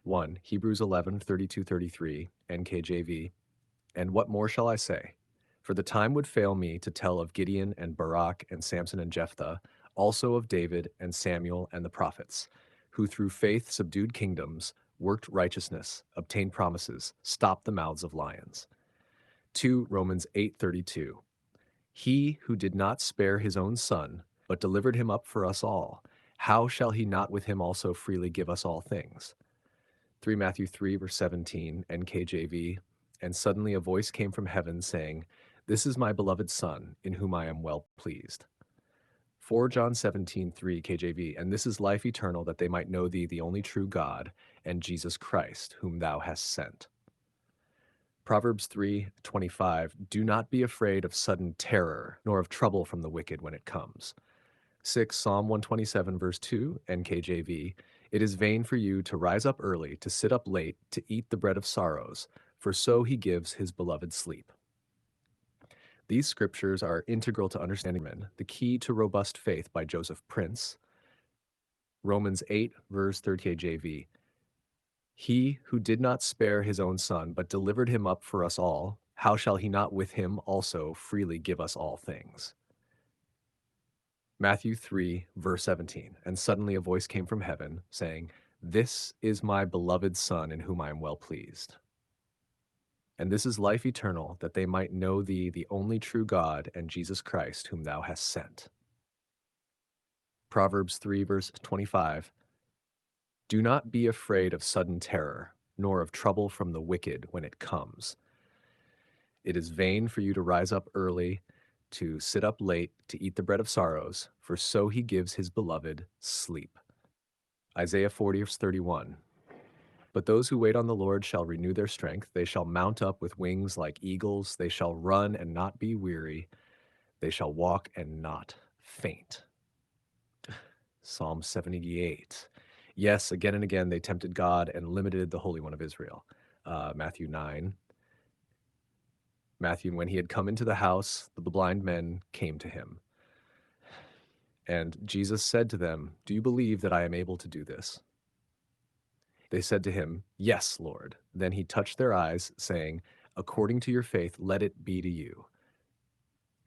1. Hebrews 11:32-33, NKJV. And what more shall I say? For the time would fail me to tell of Gideon and Barak and Samson and Jephthah, also of David and Samuel and the prophets, who through faith subdued kingdoms, worked righteousness, obtained promises, stopped the mouths of lions. 2 Romans 8:32. He who did not spare his own son, but delivered him up for us all, how shall he not with him also freely give us all things? 3 Matthew 3, verse 17, NKJV. And suddenly a voice came from heaven saying, This is my beloved Son, in whom I am well pleased. 4 John 17:3, KJV. And this is life eternal, that they might know thee, the only true God, and Jesus Christ, whom thou hast sent. Proverbs 3:25. Do not be afraid of sudden terror, nor of trouble from the wicked when it comes. 6 Psalm 127, verse 2, NKJV. It is vain for you to rise up early, to sit up late, to eat the bread of sorrows, for so he gives his beloved sleep. These scriptures are integral to understanding men, The Key to Robust Faith by Joseph Prince. Romans 8, verse 30 KJV. He who did not spare his own son, but delivered him up for us all, how shall he not with him also freely give us all things? Matthew 3, verse 17. And suddenly a voice came from heaven, saying, This is my beloved Son, in whom I am well pleased. And this is life eternal, that they might know thee, the only true God, and Jesus Christ, whom thou hast sent. Proverbs 3, verse 25. Do not be afraid of sudden terror, nor of trouble from the wicked when it comes. It is vain for you to rise up early, to sit up late, to eat the bread of sorrows, for so he gives his beloved sleep. Isaiah 40, verse 31. But those who wait on the Lord shall renew their strength. They shall mount up with wings like eagles. They shall run and not be weary. They shall walk and not faint. Psalm 78. Yes, again and again they tempted God and limited the Holy One of Israel. Matthew 9. Matthew, when he had come into the house, the blind men came to him. And Jesus said to them, Do you believe that I am able to do this? They said to him, Yes, Lord. Then he touched their eyes, saying, According to your faith, let it be to you.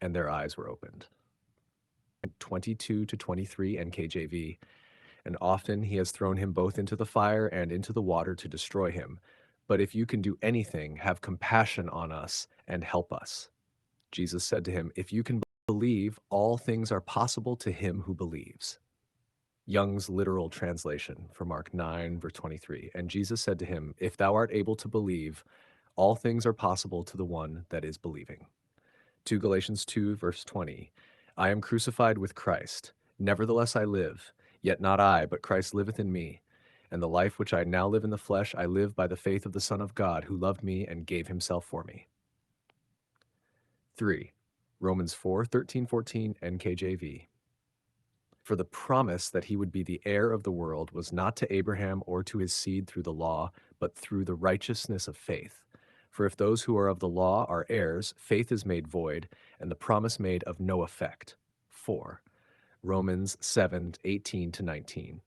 And their eyes were opened. 22 to 23 NKJV. And often he has thrown him both into the fire and into the water to destroy him. But if you can do anything, have compassion on us and help us. Jesus said to him, If you can believe, all things are possible to him who believes. Young's literal translation for Mark 9, verse 23. And Jesus said to him, If thou art able to believe, all things are possible to the one that is believing. 2 Galatians 2, verse 20. I am crucified with Christ. Nevertheless I live, yet not I, but Christ liveth in me. And the life which I now live in the flesh, I live by the faith of the Son of God, who loved me and gave himself for me. 3. Romans 4, 13, 14, NKJV. For the promise that he would be the heir of the world was not to Abraham or to his seed through the law, but through the righteousness of faith. For if those who are of the law are heirs, faith is made void, and the promise made of no effect. 4. Romans 7, 18 to 19.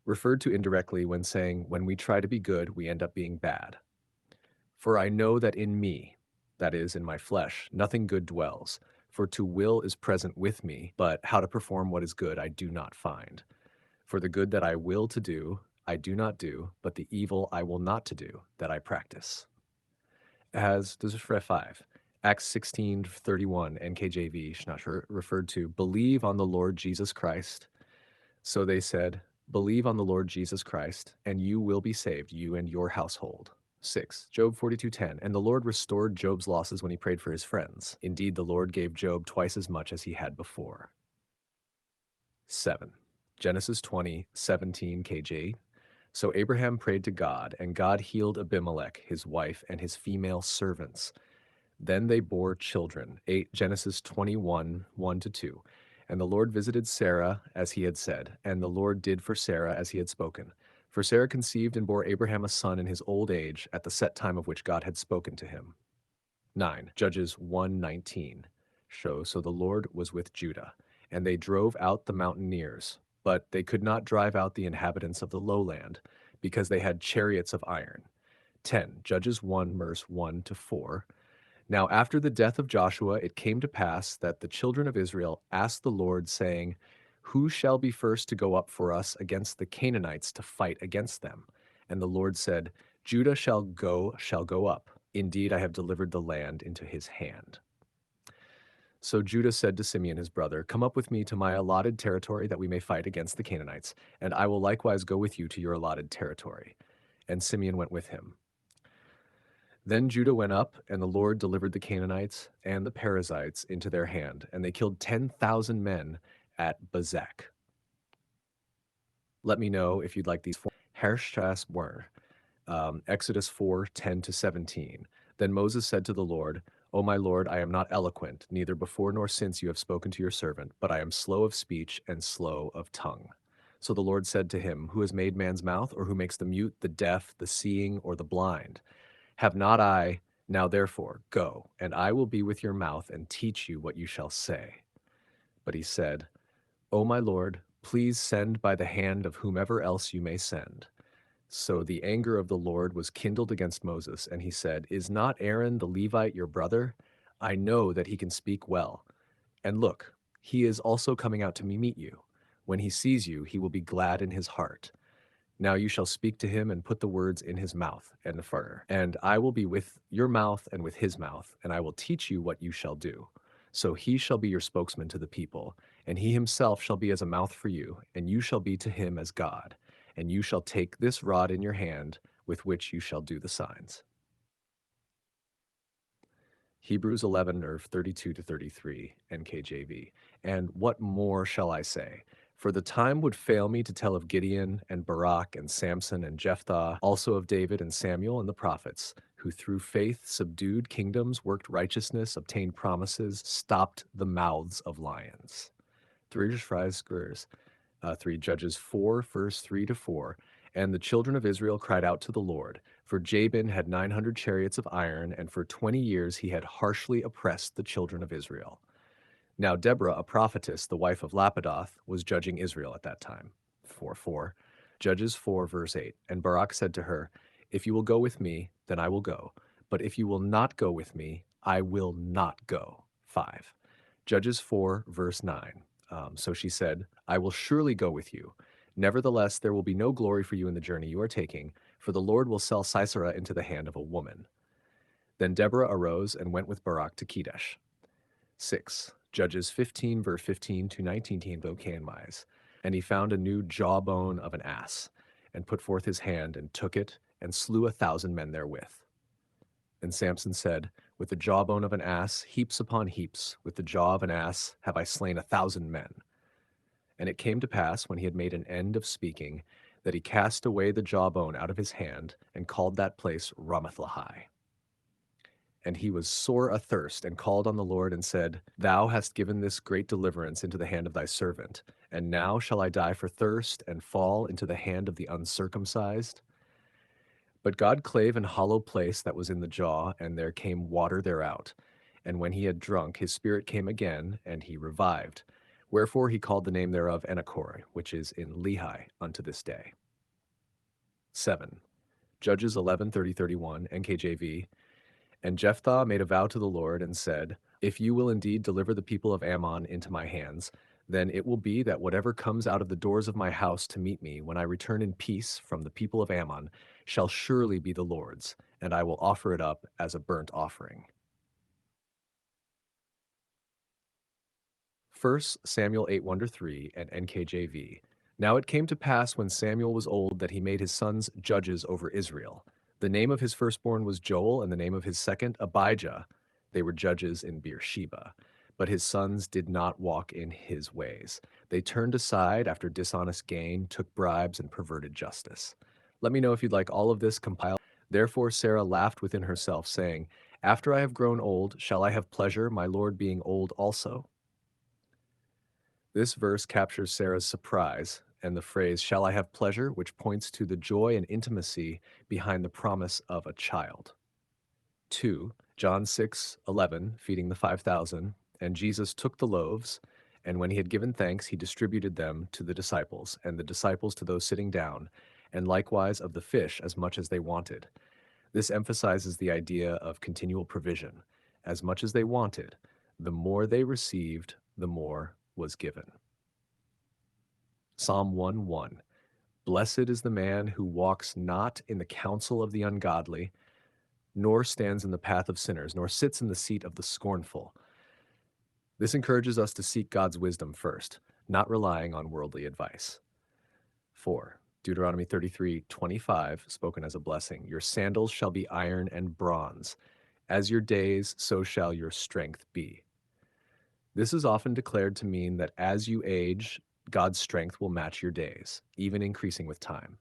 Referred to indirectly when saying, when we try to be good, we end up being bad. For I know that in me, that is, in my flesh, nothing good dwells. For to will is present with me, but how to perform what is good I do not find. For the good that I will to do, I do not do, but the evil I will not to do, that I practice. As does 5. Acts 16:31 NKJV, Schnatcher, referred to, believe on the Lord Jesus Christ. So they said, believe on the Lord Jesus Christ, and you will be saved, you and your household. 6. Job 42:10. And the Lord restored Job's losses when he prayed for his friends. Indeed, the Lord gave Job twice as much as he had before. 7. Genesis 20:17 KJ. So Abraham prayed to God, and God healed Abimelech, his wife, and his female servants. Then they bore children. 8. Genesis 21:1-2. And the Lord visited Sarah as he had said, and the Lord did for Sarah as he had spoken. For Sarah conceived and bore Abraham a son in his old age, at the set time of which God had spoken to him. 9. Judges 1:19. So the Lord was with Judah, and they drove out the mountaineers, but they could not drive out the inhabitants of the lowland, because they had chariots of iron. 10. Judges 1, verse 1 to 4. Now, after the death of Joshua, it came to pass that the children of Israel asked the Lord, saying, who shall be first to go up for us against the Canaanites to fight against them? And the Lord said, Judah shall go up. Indeed, I have delivered the land into his hand. So Judah said to Simeon his brother, come up with me to my allotted territory that we may fight against the Canaanites, and I will likewise go with you to your allotted territory. And Simeon went with him. Then Judah went up, and the Lord delivered the Canaanites and the Perizzites into their hand, and they killed 10,000 men at Bezek. Let me know if you'd like these. Hershasbur, Exodus 4:10 to 17. Then Moses said to the Lord, O my Lord, I am not eloquent, neither before nor since you have spoken to your servant, but I am slow of speech and slow of tongue. So the Lord said to him, who has made man's mouth, or who makes the mute, the deaf, the seeing, or the blind? Have not I? Now therefore, go, and I will be with your mouth and teach you what you shall say. But he said, O my Lord, please send by the hand of whomever else you may send. So the anger of the Lord was kindled against Moses, and he said, is not Aaron the Levite your brother? I know that he can speak well. And look, he is also coming out to meet you. When he sees you, he will be glad in his heart. Now you shall speak to him and put the words in his mouth and further. And I will be with your mouth and with his mouth, and I will teach you what you shall do. So he shall be your spokesman to the people, and he himself shall be as a mouth for you, and you shall be to him as God. And you shall take this rod in your hand, with which you shall do the signs. Hebrews 11, or 32 to 33, NKJV. And what more shall I say? For the time would fail me to tell of Gideon and Barak and Samson and Jephthah, also of David and Samuel and the prophets, who through faith subdued kingdoms, worked righteousness, obtained promises, stopped the mouths of lions. 3 Judges 4, verse 3 to 4. And the children of Israel cried out to the Lord, for Jabin had 900 chariots of iron, and for 20 years he had harshly oppressed the children of Israel. Now Deborah, a prophetess, the wife of Lapidoth, was judging Israel at that time. 4:4. Judges 4, verse 8. And Barak said to her, if you will go with me, then I will go. But if you will not go with me, I will not go. 5. Judges 4, verse 9. So she said, I will surely go with you. Nevertheless, there will be no glory for you in the journey you are taking, for the Lord will sell Sisera into the hand of a woman. Then Deborah arose and went with Barak to Kedesh. 6. Judges 15, verse 15 to 19 Vocanwise. And he found a new jawbone of an ass, and put forth his hand, and took it, and slew 1,000 men therewith. And Samson said, with the jawbone of an ass, heaps upon heaps, with the jaw of an ass have I slain 1,000 men. And it came to pass, when he had made an end of speaking, that he cast away the jawbone out of his hand, and called that place Ramathlehi. And he was sore athirst, and called on the Lord, and said, thou hast given this great deliverance into the hand of thy servant, and now shall I die for thirst, and fall into the hand of the uncircumcised? But God clave an hollow place that was in the jaw, and there came water thereout. And when he had drunk, his spirit came again, and he revived. Wherefore he called the name thereof Enachor, which is in Lehi unto this day. 7. Judges 11, 30, 31, NKJV. And Jephthah made a vow to the Lord, and said, if you will indeed deliver the people of Ammon into my hands, then it will be that whatever comes out of the doors of my house to meet me when I return in peace from the people of Ammon shall surely be the Lord's, and I will offer it up as a burnt offering. 1 Samuel 8, 1-3, and NKJV. Now it came to pass when Samuel was old that he made his sons judges over Israel. The name of his firstborn was Joel, and the name of his second Abijah. They were judges in Beersheba. But his sons did not walk in his ways. They turned aside after dishonest gain, took bribes, and perverted justice. Let me know if you'd like all of this compiled. Therefore Sarah laughed within herself, saying, after I have grown old, shall I have pleasure, my Lord being old also? This verse captures Sarah's surprise and the phrase, shall I have pleasure, which points to the joy and intimacy behind the promise of a child. 2. John 6:11, feeding the 5,000. And Jesus took the loaves, and when he had given thanks, he distributed them to the disciples, and the disciples to those sitting down. and likewise of the fish as much as they wanted. This emphasizes the idea of continual provision. As much as they wanted, the more they received, the more was given. Psalm 1:1. Blessed is the man who walks not in the counsel of the ungodly, nor stands in the path of sinners, nor sits in the seat of the scornful. This encourages us to seek God's wisdom first, not relying on worldly advice. 4. Deuteronomy 33:25, spoken as a blessing. Your sandals shall be iron and bronze. As your days, so shall your strength be. This is often declared to mean that as you age, God's strength will match your days, even increasing with time.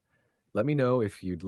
Let me know if you'd